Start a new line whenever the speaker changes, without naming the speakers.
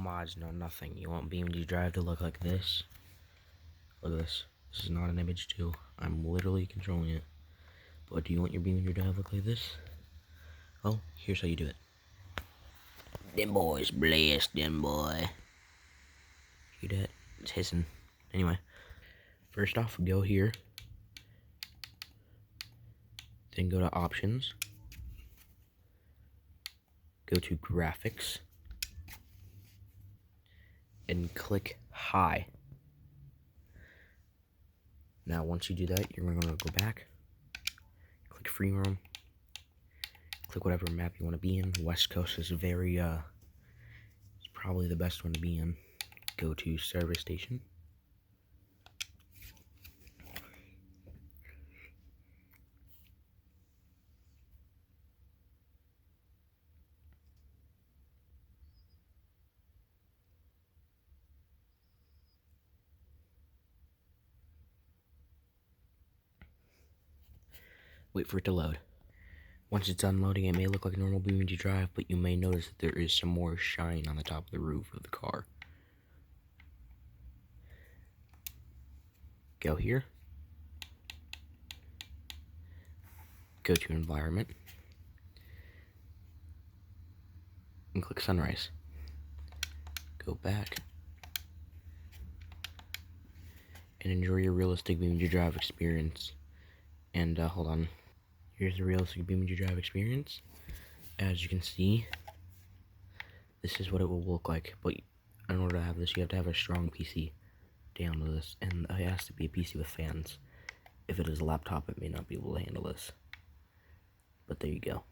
mods, no nothing. You want BeamNG Drive to look like this? Look at this. This is not an image too. I'm literally controlling it. But do you want your BeamNG Drive to look like this? Well, here's how you do it. Them boys blessed, them boy. Hear that? It's hissing. Anyway, first off, go here. Then go to Options. Go to Graphics. And click High. Now, once you do that, you're going to go back. Click Free Roam. Click whatever map you want to be in. West Coast is very, it's probably the best one to be in. Go to Service Station. Wait for it to load. Once it's done loading, it may look like a normal BeamNG Drive, but you may notice that there is some more shine on the top of the roof of the car. Go here. Go to Environment. And click Sunrise. Go back. And enjoy your realistic BeamNG Drive experience. And hold on. Here's the realistic BeamNG Drive experience. As you can see, this is what it will look like. But in order to have this, you have to have a strong PC to handle this. And it has to be a PC with fans. If it is a laptop, it may not be able to handle this. But there you go.